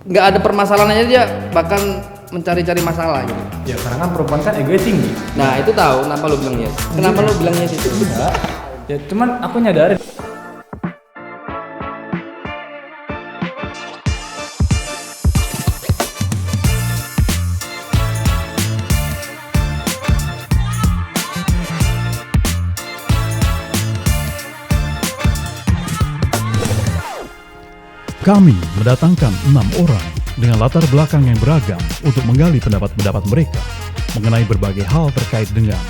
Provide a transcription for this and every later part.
nggak ada permasalahannya dia bahkan mencari-cari masalah gitu. Ya karena kan perempuan kan egonya tinggi. Nah itu tahu kenapa lu bilang yes? Kenapa lu bilang yes itu? Enggak. Ya cuman aku nyadarin. Kami mendatangkan 6 orang dengan latar belakang yang beragam untuk menggali pendapat-pendapat mereka mengenai berbagai hal terkait dengan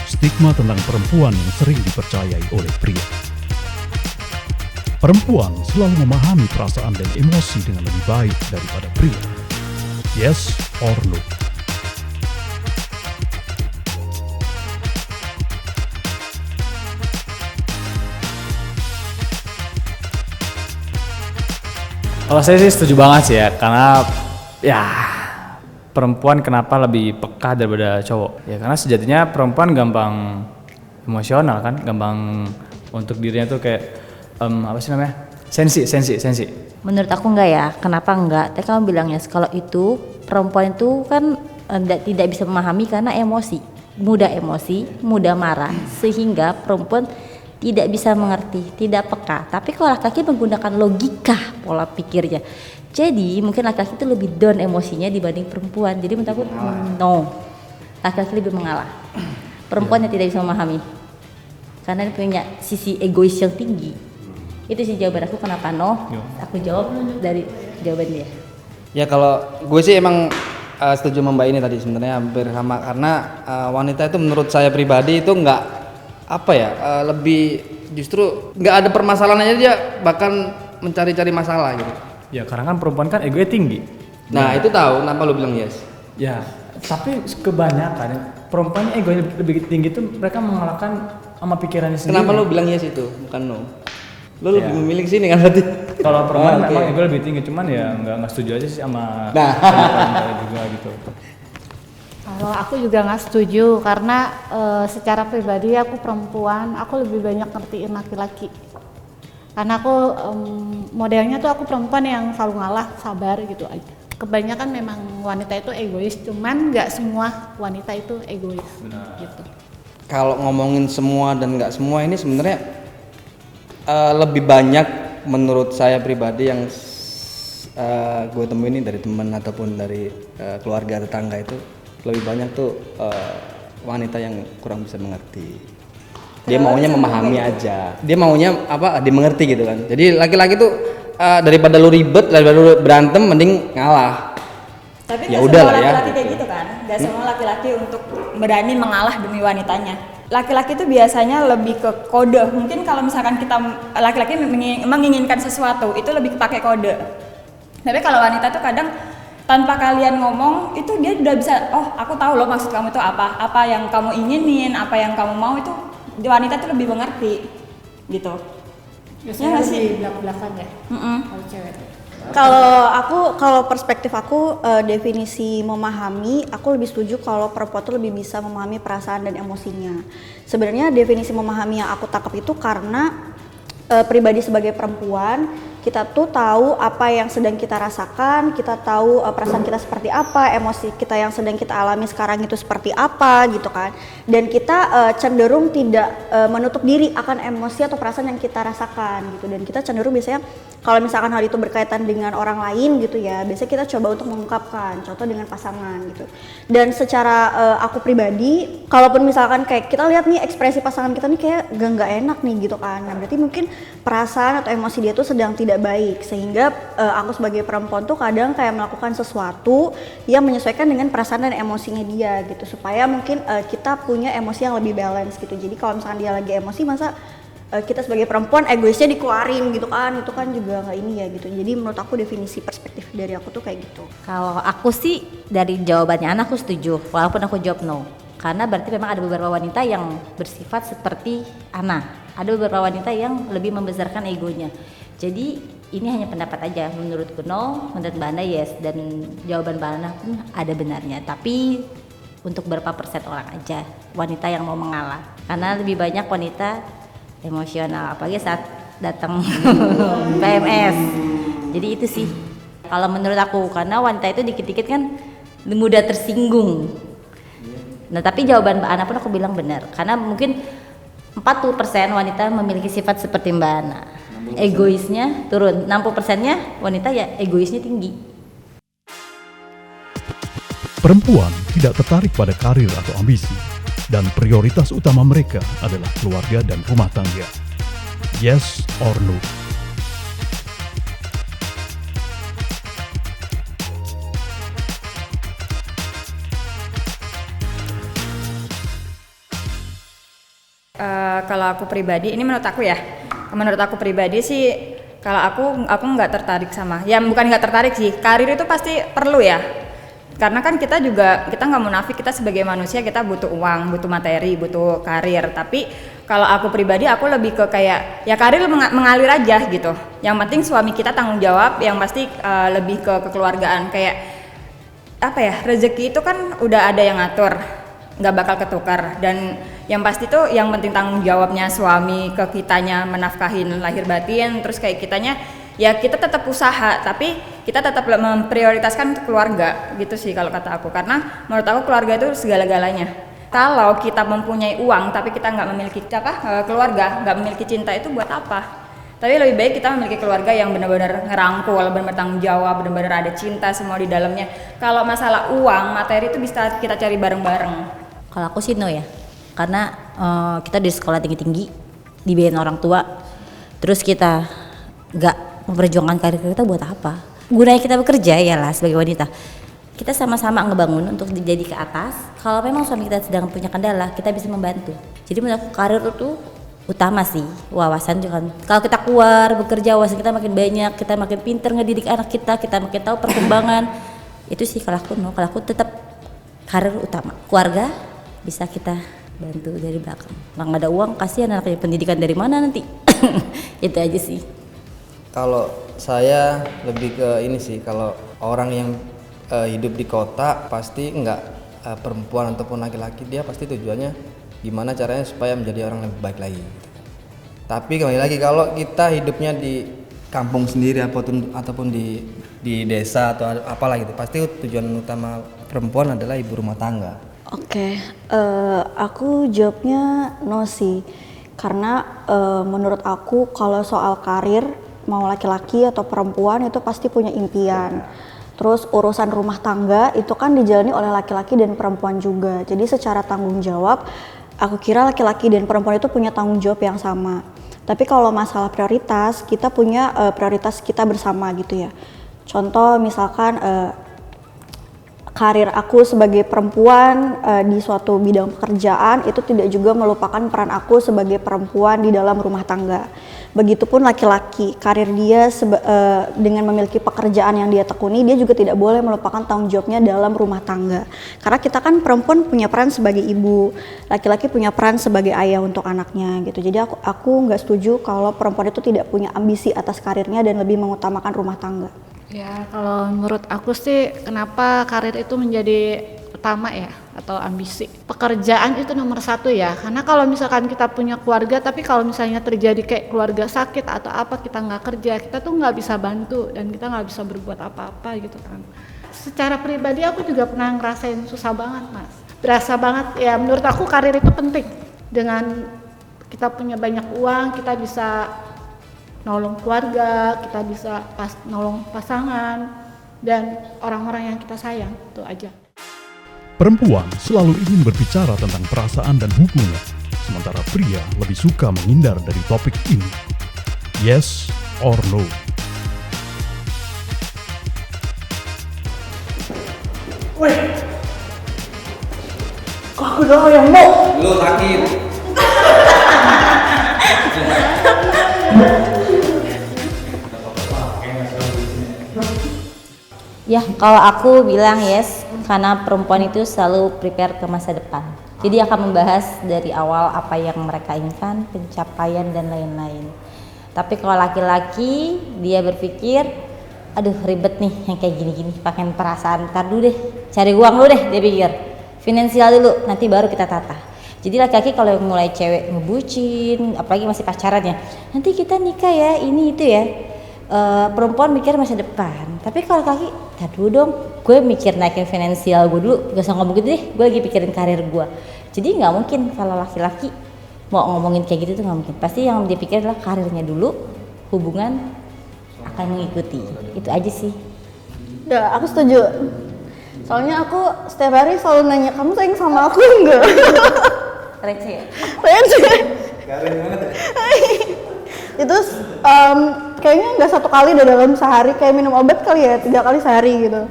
stigma tentang perempuan yang sering dipercayai oleh pria. Perempuan selalu memahami perasaan dan emosi dengan lebih baik daripada pria. Yes or no? Kalau saya sih setuju banget sih ya, karena ya perempuan kenapa lebih peka daripada cowok? Ya karena sejatinya perempuan gampang emosional kan, gampang untuk dirinya tuh kayak apa sih namanya? Sensi. Menurut aku enggak ya, kenapa enggak? Tapi kamu bilangnya kalau itu perempuan itu kan tidak bisa memahami karena emosi, mudah marah, sehingga perempuan tidak bisa mengerti, tidak peka. Tapi kalau laki-laki menggunakan logika pola pikirnya, jadi mungkin laki-laki itu lebih down emosinya dibanding perempuan. Jadi menurut aku no, laki-laki lebih mengalah. Perempuan yang tidak bisa memahami karena dia punya sisi egois yang tinggi. Itu sih jawaban aku kenapa no. Aku jawab dari jawaban dia. Ya kalau gue sih emang setuju sama Mbak ini tadi sebenarnya hampir sama karena wanita itu menurut saya pribadi itu nggak lebih justru nggak ada permasalahannya dia bahkan mencari-cari masalah gitu. Ya karena kan perempuan kan egonya tinggi. Nah itu tahu kenapa lu bilang yes? Ya tapi kebanyakan perempuan egonya lebih tinggi tuh mereka mengalahkan sama pikirannya sendiri. Kenapa lu bilang yes itu bukan no? Lu lebih memilih sini kan berarti? Kalau perempuan memang ego lebih tinggi, cuman ya nggak setuju aja sih sama juga gitu. Kalau aku juga nggak setuju karena secara pribadi aku perempuan, aku lebih banyak ngertiin laki-laki. Karena aku modelnya tuh aku perempuan yang selalu ngalah, sabar gitu aja. Kebanyakan memang wanita itu egois, cuman nggak semua wanita itu egois. Gitu. Kalau ngomongin semua dan nggak semua ini sebenarnya lebih banyak menurut saya pribadi yang gue temuin ini dari teman ataupun dari keluarga tetangga itu lebih banyak tuh wanita yang kurang bisa mengerti. Dia maunya memahami aja. Dia maunya dimengerti gitu kan. Jadi laki-laki tuh daripada lu ribet, daripada lu berantem mending ngalah. Tapi ya gak udah semua lah ya. laki-laki kayak gitu kan. Gak semua laki-laki untuk berani mengalah demi wanitanya. Laki-laki itu biasanya lebih ke kode. Mungkin kalau misalkan kita laki-laki menginginkan sesuatu itu lebih pakai kode. Tapi kalau wanita tuh kadang tanpa kalian ngomong itu dia udah bisa, oh aku tahu loh maksud kamu itu apa yang kamu inginin, apa yang kamu mau itu wanita tuh lebih mengerti gitu. Biasanya lebih belak-belakan ya. Kalau cewek. Kalau perspektif aku definisi memahami, aku lebih setuju kalau perempuan tuh lebih bisa memahami perasaan dan emosinya. Sebenarnya definisi memahami yang aku tangkap itu karena pribadi sebagai perempuan kita tuh tahu apa yang sedang kita rasakan, kita tahu perasaan kita seperti apa, emosi kita yang sedang kita alami sekarang itu seperti apa gitu kan. Dan kita cenderung tidak menutup diri akan emosi atau perasaan yang kita rasakan gitu. Dan kita cenderung biasanya kalau misalkan hal itu berkaitan dengan orang lain gitu ya, biasanya kita coba untuk mengungkapkan, contoh dengan pasangan gitu. Dan secara aku pribadi, kalaupun misalkan kayak kita lihat nih ekspresi pasangan kita nih kayak nggak enak nih gitu kan, nah berarti mungkin perasaan atau emosi dia tuh sedang tidak baik, sehingga aku sebagai perempuan tuh kadang kayak melakukan sesuatu yang menyesuaikan dengan perasaan dan emosinya dia gitu, supaya mungkin kita punya emosi yang lebih balance gitu. Jadi kalau misalkan dia lagi emosi, masa kita sebagai perempuan egoisnya dikeluarin gitu kan, itu kan juga nggak ini ya gitu. Jadi menurut aku definisi perspektif dari aku tuh kayak gitu. Kalau aku sih dari jawabannya Ana aku setuju, walaupun aku jawab no. Karena berarti memang ada beberapa wanita yang bersifat seperti Ana. Ada beberapa wanita yang lebih membesarkan egonya. Jadi ini hanya pendapat aja, menurutku no, menurut Mbak Ana yes, dan jawaban Mbak Ana pun ada benarnya. Tapi untuk berapa persen orang aja wanita yang mau mengalah. Karena lebih banyak wanita emosional, apalagi saat datang PMS. Jadi itu sih. Kalau menurut aku, karena wanita itu dikit-dikit kan mudah tersinggung. Nah, tapi jawaban Mbak Ana pun aku bilang benar, karena mungkin 40% wanita memiliki sifat seperti Mbak Ana. Egoisnya turun, 60%-nya wanita ya egoisnya tinggi. Perempuan tidak tertarik pada karir atau ambisi, dan prioritas utama mereka adalah keluarga dan rumah tangga. Yes or no? Kalau aku pribadi, ini menurut aku ya, menurut aku pribadi sih, kalau aku nggak tertarik sama, ya bukan nggak tertarik sih, karir itu pasti perlu ya, karena kan kita nggak munafik, kita sebagai manusia kita butuh uang, butuh materi, butuh karir. Tapi kalau aku pribadi, aku lebih ke kayak ya karir mengalir aja gitu, yang penting suami kita tanggung jawab, yang pasti lebih ke kekeluargaan, kayak apa ya, rezeki itu kan udah ada yang ngatur, nggak bakal ketukar, dan yang pasti tuh yang penting tanggung jawabnya suami ke kitanya menafkahin lahir batin, terus kayak kitanya ya kita tetap usaha, tapi kita tetap memprioritaskan untuk keluarga gitu sih kalau kata aku, karena menurut aku keluarga itu segala-galanya. Kalau kita mempunyai uang tapi kita nggak memiliki keluarga, nggak memiliki cinta, itu buat apa? Tapi lebih baik kita memiliki keluarga yang benar-benar ngerangkul, benar-benar tanggung jawab, benar-benar ada cinta semua di dalamnya. Kalau masalah uang, materi itu bisa kita cari bareng-bareng. Kalau aku sih no ya, karena kita di sekolah tinggi-tinggi, dibiayain orang tua, terus kita nggak memperjuangkan karir kita buat apa? Gunanya kita bekerja ya lah sebagai wanita. Kita sama-sama ngebangun untuk jadi ke atas. Kalau memang suami kita sedang punya kendala, kita bisa membantu. Jadi menurut aku karir itu utama sih, wawasan juga. Kalau kita keluar bekerja, wawasan kita makin banyak, kita makin pinter ngedidik anak kita makin tahu perkembangan. Itu sih kalau aku no, kalau aku tetap karir utama. Keluarga bisa kita bantu dari belakang. Nggak ada uang, kasihan anaknya, pendidikan dari mana nanti? Itu aja sih. Kalau saya lebih ke ini sih, kalau orang yang hidup di kota pasti nggak perempuan ataupun laki-laki, dia pasti tujuannya gimana caranya supaya menjadi orang yang lebih baik lagi gitu. Tapi kembali lagi kalau kita hidupnya di kampung sendiri ataupun di desa atau apalah gitu, pasti tujuan utama perempuan adalah ibu rumah tangga. Oke, aku jawabnya no sih, karena menurut aku kalau soal karir, mau laki-laki atau perempuan itu pasti punya impian. Terus urusan rumah tangga itu kan dijalani oleh laki-laki dan perempuan juga. Jadi secara tanggung jawab, aku kira laki-laki dan perempuan itu punya tanggung jawab yang sama. Tapi kalau masalah prioritas, kita punya prioritas kita bersama gitu ya. Contoh misalkan karir aku sebagai perempuan di suatu bidang pekerjaan itu tidak juga melupakan peran aku sebagai perempuan di dalam rumah tangga. Begitupun laki-laki, karir dia dengan memiliki pekerjaan yang dia tekuni, dia juga tidak boleh melupakan tanggung jawabnya dalam rumah tangga. Karena kita kan perempuan punya peran sebagai ibu, laki-laki punya peran sebagai ayah untuk anaknya gitu. Jadi aku nggak setuju kalau perempuan itu tidak punya ambisi atas karirnya dan lebih mengutamakan rumah tangga. Ya, kalau menurut aku sih kenapa karir itu menjadi utama ya, atau ambisi. Pekerjaan itu nomor satu ya, karena kalau misalkan kita punya keluarga, tapi kalau misalnya terjadi kayak keluarga sakit atau apa, kita nggak kerja, kita tuh nggak bisa bantu dan kita nggak bisa berbuat apa-apa gitu kan. Secara pribadi aku juga pernah ngerasain susah banget mas. Berasa banget ya, menurut aku karir itu penting. Dengan kita punya banyak uang, kita bisa nolong keluarga, kita bisa nolong pasangan dan orang-orang yang kita sayang, itu aja. Perempuan selalu ingin berbicara tentang perasaan dan hubungan, sementara pria lebih suka menghindar dari topik ini. Yes or no? Weh, kok aku doang yang mau? Lu sakit. Ya, kalau aku bilang yes, karena perempuan itu selalu prepare ke masa depan. Jadi akan membahas dari awal apa yang mereka inginkan, pencapaian dan lain-lain. Tapi kalau laki-laki, dia berpikir, aduh ribet nih yang kayak gini-gini, pakai perasaan, ntar dulu deh, cari uang dulu deh, dia pikir. Finansial dulu, nanti baru kita tata. Jadi laki-laki kalau mulai cewek ngebucin, apalagi masih pacaran ya, nanti kita nikah ya, ini itu ya. perempuan mikir masa depan, tapi kalau laki, aduh dong, gue mikir naikin finansial gue dulu, gak usah ngomong gitu deh, gue lagi pikirin karir gue. Jadi nggak mungkin kalau laki-laki mau ngomongin kayak gitu tuh nggak mungkin. Pasti yang dia pikir adalah karirnya dulu, hubungan akan mengikuti. Itu aja sih. Ya, aku setuju. Soalnya aku setiap hari selalu nanya, kamu sayang sama aku enggak? Receh ya? Receh. Itu kayaknya nggak satu kali deh dalam sehari, kayak minum obat kali ya, 3 kali sehari gitu.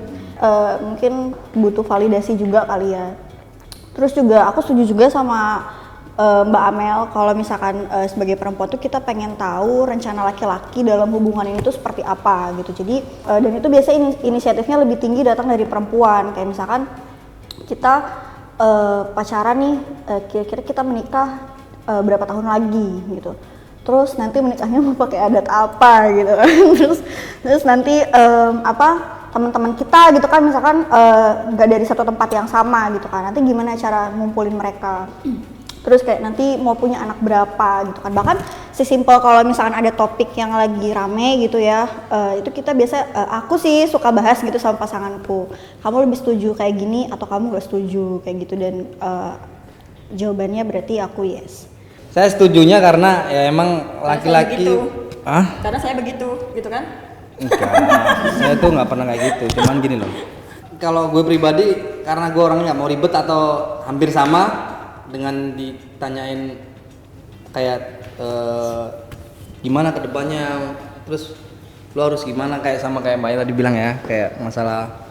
Mungkin butuh validasi juga kali ya. Terus juga aku setuju juga sama Mbak Amel, kalau misalkan sebagai perempuan tuh kita pengen tahu rencana laki-laki dalam hubungan ini tuh seperti apa gitu. Jadi dan itu biasa inisiatifnya lebih tinggi datang dari perempuan. Kayak misalkan kita pacaran nih, kira-kira kita menikah berapa tahun lagi gitu. Terus nanti menikahnya mau pakai adat apa gitu kan. terus nanti teman-teman kita gitu kan, misalkan nggak dari satu tempat yang sama gitu kan, nanti gimana cara ngumpulin mereka. Terus kayak nanti mau punya anak berapa gitu kan. Bahkan sesimpel kalau misalkan ada topik yang lagi rame gitu ya, itu kita biasa, aku sih suka bahas gitu sama pasanganku, kamu lebih setuju kayak gini atau kamu gak setuju kayak gitu. Dan jawabannya berarti aku yes. Saya setujunya karena ya emang laki-laki. Karena saya begitu, gitu kan? Enggak, saya tuh nggak pernah kayak gitu. Cuman gini loh, kalau gue pribadi karena gue orangnya nggak mau ribet atau hampir sama dengan ditanyain kayak gimana kedepannya, terus lo harus gimana, kayak sama kayak Mbak Ira tadi bilang ya, kayak masalah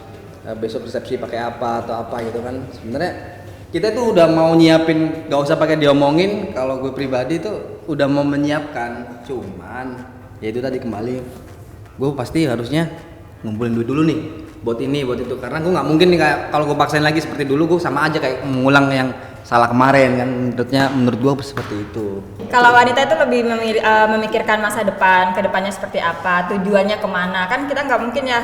besok resepsi pakai apa atau apa gitu kan. Sebenarnya kita tuh udah mau nyiapin, nggak usah pakai diomongin. Kalau gue pribadi tuh udah mau menyiapkan, cuman ya itu tadi kembali, gue pasti harusnya ngumpulin duit dulu nih buat ini buat itu, karena gue nggak mungkin nih kayak kalau gue paksain lagi seperti dulu, gue sama aja kayak mengulang yang salah kemarin kan. Menurut gue seperti itu. Kalau wanita itu lebih memikirkan masa depan, kedepannya seperti apa, tujuannya kemana. Kan kita nggak mungkin ya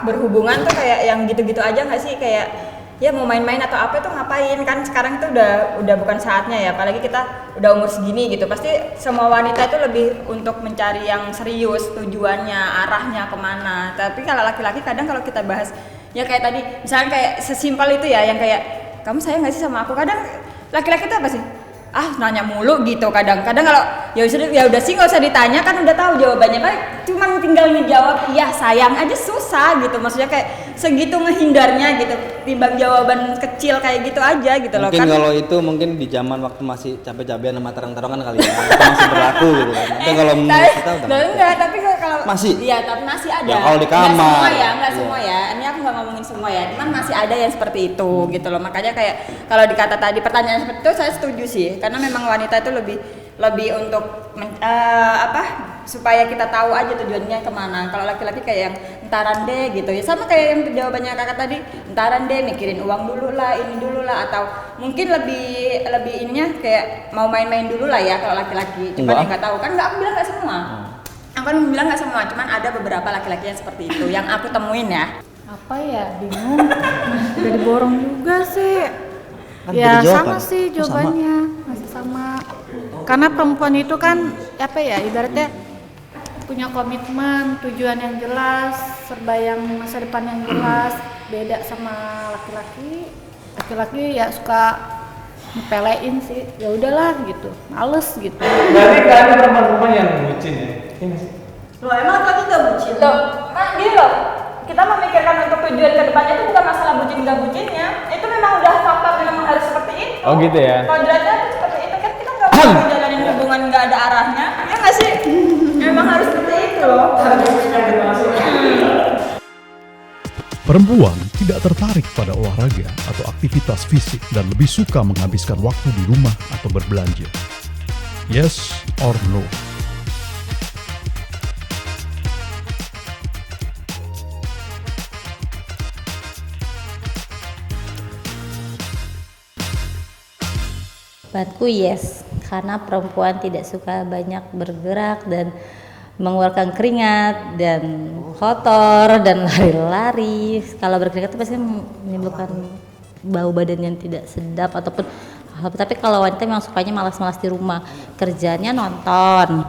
berhubungan tuh kayak yang gitu-gitu aja nggak sih, kayak ya mau main-main atau apa itu ngapain. Kan sekarang itu udah bukan saatnya ya, apalagi kita udah umur segini gitu. Pasti semua wanita itu lebih untuk mencari yang serius, tujuannya, arahnya kemana. Tapi kalau laki-laki kadang kalau kita bahas ya kayak tadi misalnya kayak sesimpel itu ya, yang kayak kamu sayang nggak sih sama aku, kadang laki-laki itu apa sih, nanya mulu gitu. Kadang-kadang kalau ya udah sih nggak usah ditanya, kan udah tahu jawabannya, baik cuman tinggal ngejawab iya sayang aja susah gitu. Maksudnya kayak segitu ngehindarnya gitu, timbang jawaban kecil kayak gitu aja gitu loh. Mungkin kalau itu mungkin di zaman waktu masih capek-capekan sama tarung-tarongan kali ya, itu masih berlaku gitu kan. Tapi kalau menurut kita udah enggak, tapi kalau masih iya, tapi masih ada ya, kalau di kamar enggak semua ya, ini aku nggak ngomongin semua ya, cuman masih ada yang seperti itu gitu loh. Makanya kayak kalau dikata tadi pertanyaan seperti itu saya setuju sih, karena memang wanita itu lebih untuk supaya kita tahu aja tujuannya kemana. Kalau laki-laki kayak yang entaran deh gitu ya, sama kayak yang jawabannya kakak tadi, entaran deh, mikirin uang dulu lah, ini dulu lah, atau mungkin lebih ininya kayak mau main-main dulu lah ya kalau laki-laki. Cuman yang nggak tahu kan, nggak, aku bilang nggak semua. Aku kan bilang nggak semua, cuman ada beberapa laki-laki yang seperti itu yang aku temuin ya. Apa ya, bingung. Udah diborong juga sih. Kan Ya beda sama jawaban. sih jawabannya, masih sama. Karena perempuan itu kan apa ya, ibaratnya punya komitmen, tujuan yang jelas, serbayang masa depan yang jelas. Beda sama laki-laki. Laki-laki ya suka nyepelein sih, ya udahlah gitu, males gitu. Berarti kan perempuan yang bucin ya? Ini sih. Loh, emang laki nggak bucin? Loh, gini loh, kita memikirkan untuk tujuan kedepannya itu bukan masalah bucin nggak bucinnya, itu memang udah fakta, memang harus seperti itu. Oh gitu ya? Kodratnya itu seperti itu kan, kita nggak mau menjalani hubungan nggak ada arahnya, ya nggak sih? Memang harus seperti itu loh. Perempuan tidak tertarik pada olahraga atau aktivitas fisik dan lebih suka menghabiskan waktu di rumah atau berbelanja. Yes or no? Buatku yes, karena perempuan tidak suka banyak bergerak dan mengeluarkan keringat dan kotor dan lari-lari. Kalau berkeringat itu pasti menimbulkan bau badan yang tidak sedap ataupun tapi kalau wanita memang sukanya malas-malas di rumah, kerjanya nonton,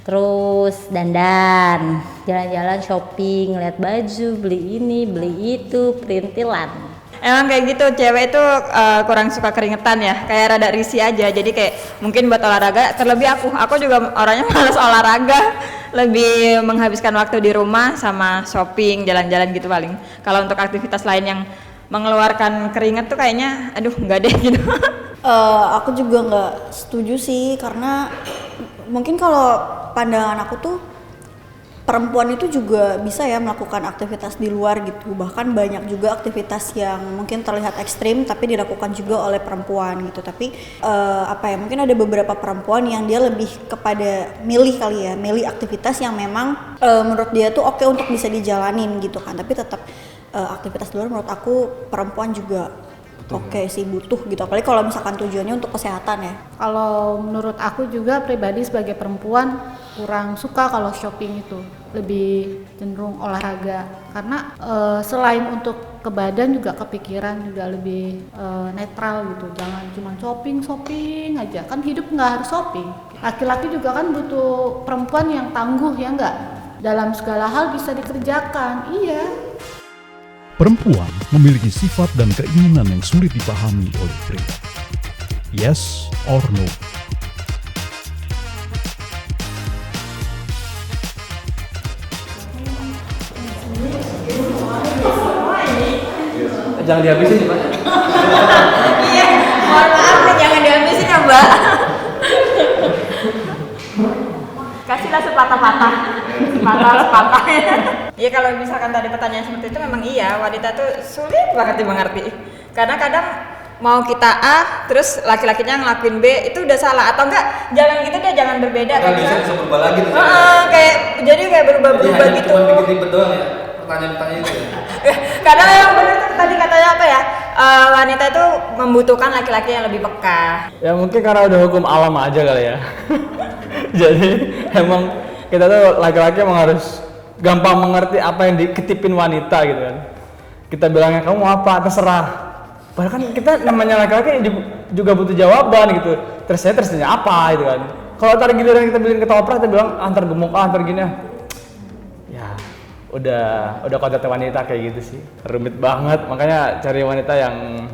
terus dandan, jalan-jalan shopping, lihat baju, beli ini, beli itu, perintilan. Emang kayak gitu, cewek itu kurang suka keringetan ya, kayak rada risih aja. Jadi kayak mungkin buat olahraga, terlebih aku juga orangnya malas olahraga, lebih menghabiskan waktu di rumah sama shopping, jalan-jalan gitu paling. Kalau untuk aktivitas lain yang mengeluarkan keringat tuh kayaknya, aduh nggak deh gitu. Aku juga nggak setuju sih, karena mungkin kalau pandangan aku tuh perempuan itu juga bisa ya melakukan aktivitas di luar gitu. Bahkan banyak juga aktivitas yang mungkin terlihat ekstrim tapi dilakukan juga oleh perempuan gitu. Tapi mungkin ada beberapa perempuan yang dia lebih kepada milih kali ya, milih aktivitas yang memang menurut dia tuh oke untuk bisa dijalanin gitu kan. Tapi tetap aktivitas di luar menurut aku perempuan juga oke sih, butuh gitu, apalagi kalau misalkan tujuannya untuk kesehatan ya. Kalau menurut aku juga pribadi sebagai perempuan kurang suka kalau shopping itu, lebih cenderung olahraga, karena selain untuk ke badan juga ke pikiran juga lebih netral gitu. Jangan cuma shopping aja, kan hidup nggak harus shopping. Laki-laki juga kan butuh perempuan yang tangguh ya nggak, dalam segala hal bisa dikerjakan. Iya. Perempuan memiliki sifat dan keinginan yang sulit dipahami oleh pria. Yes or no? Jangan dihabisin, Pak. Iya, mohon maaf nih, jangan dihabisin ya Mbak. Kasihlah sepatah-patah. Iya, kalau misalkan tadi pertanyaan seperti itu memang iya, wanita tuh sulit banget dimengerti. Karena kadang mau kita A, terus laki-lakinya ngelakuin B, itu udah salah. Atau enggak, jangan gitu deh, jangan berbeda. Kan bisa berubah lagi tuh. Jadi kayak berubah-berubah gitu. Cuma bikin ribet doang ya, pertanyaan-pertanyaan itu ya. Karena yang benar tuh tadi katanya apa ya, wanita itu membutuhkan laki-laki yang lebih peka. Ya mungkin karena udah hukum alam aja kali ya. Jadi emang kita tuh laki-laki emang harus gampang mengerti apa yang diketipin wanita gitu kan. Kita bilangnya kamu mau apa, terserah. Padahal kan kita namanya laki-laki juga butuh jawaban gitu. Terusnya apa gitu kan. Kalau ntar giliran kita beliin ketoprak, kita bilang antar gemuk antar gini. Ya udah kodratnya wanita kayak gitu sih. Rumit banget, makanya cari wanita yang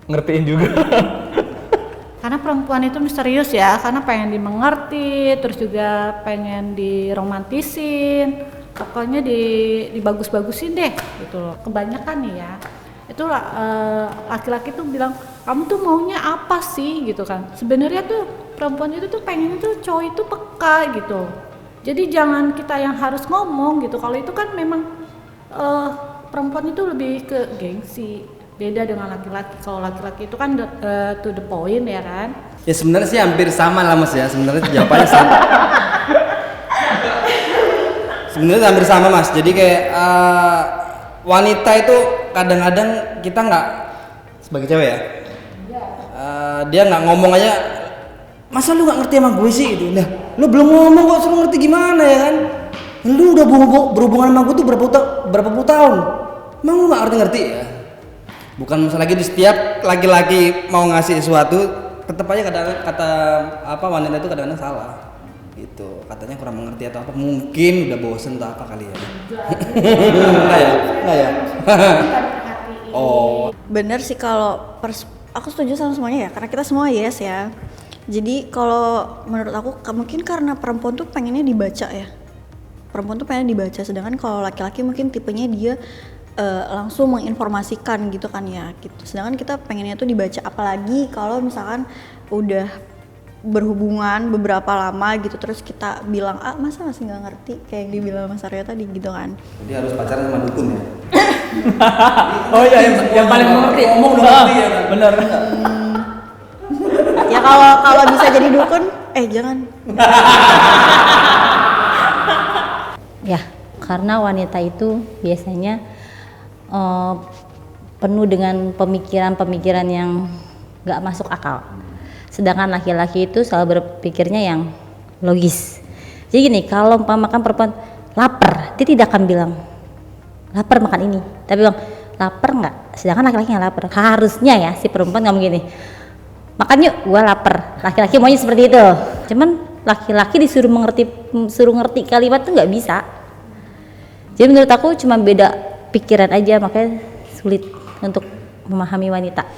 ngertiin juga. Karena perempuan itu misterius ya, karena pengen dimengerti, terus juga pengen diromantisin, pokoknya dibagus-bagusin deh gitu loh. Kebanyakan nih ya, itu laki-laki tuh bilang, kamu tuh maunya apa sih gitu kan. Sebenarnya tuh perempuan itu tuh pengen tuh cowok itu peka gitu. Jadi jangan kita yang harus ngomong gitu. Kalau itu kan memang perempuan itu lebih ke gengsi. Beda dengan laki-laki. Kalau laki-laki itu kan to the point ya kan. Ya sebenarnya sih hampir sama lah Mas ya. Sebenarnya jawabannya sama. Sebenarnya hampir sama Mas. Jadi kayak wanita itu kadang-kadang kita nggak, sebagai cewek ya, dia nggak ngomong aja, masa lu nggak ngerti sama gue sih gitu. Nah, lu belum ngomong kok suruh ngerti gimana ya kan? Lu udah berhubungan sama gue tuh berapa puluh tahun, emang lu nggak ngerti ya? Bukan masalah gitu, setiap laki-laki mau ngasih sesuatu tetap aja kata wanita itu kadang-kadang salah gitu, katanya kurang mengerti atau apa, mungkin udah bosen atau apa kali ya. Enggak ya oh Bener sih, kalau aku setuju sama semuanya ya, karena kita semua yes ya. Jadi kalau menurut aku mungkin karena perempuan tuh pengennya dibaca ya, perempuan tuh pengen dibaca, sedangkan kalau laki-laki mungkin tipenya dia langsung menginformasikan gitu kan ya gitu. Sedangkan kita pengennya tuh dibaca, apalagi kalau misalkan udah berhubungan beberapa lama gitu terus kita bilang masa masih nggak ngerti kayak yang dibilang Mas Arya tadi gitu kan. jadi harus pacaran sama dukun ya. Oh iya, yang paling mengerti ngomong dong ngerti ya kan? Bener. Ya kalau bisa jadi dukun jangan. Ya, karena wanita itu biasanya penuh dengan pemikiran-pemikiran yang gak masuk akal. Sedangkan laki-laki itu selalu berpikirnya yang logis. Jadi gini, kalau makan perempuan lapar, dia tidak akan bilang lapar makan ini, tapi bilang lapar nggak. Sedangkan laki-laki yang lapar, harusnya ya si perempuan ngomong gini, makan yuk, gua lapar. Laki-laki maunya seperti itu. Cuman laki-laki suruh ngerti kalimat tuh nggak bisa. Jadi menurut aku cuma beda pikiran aja, makanya sulit untuk memahami wanita.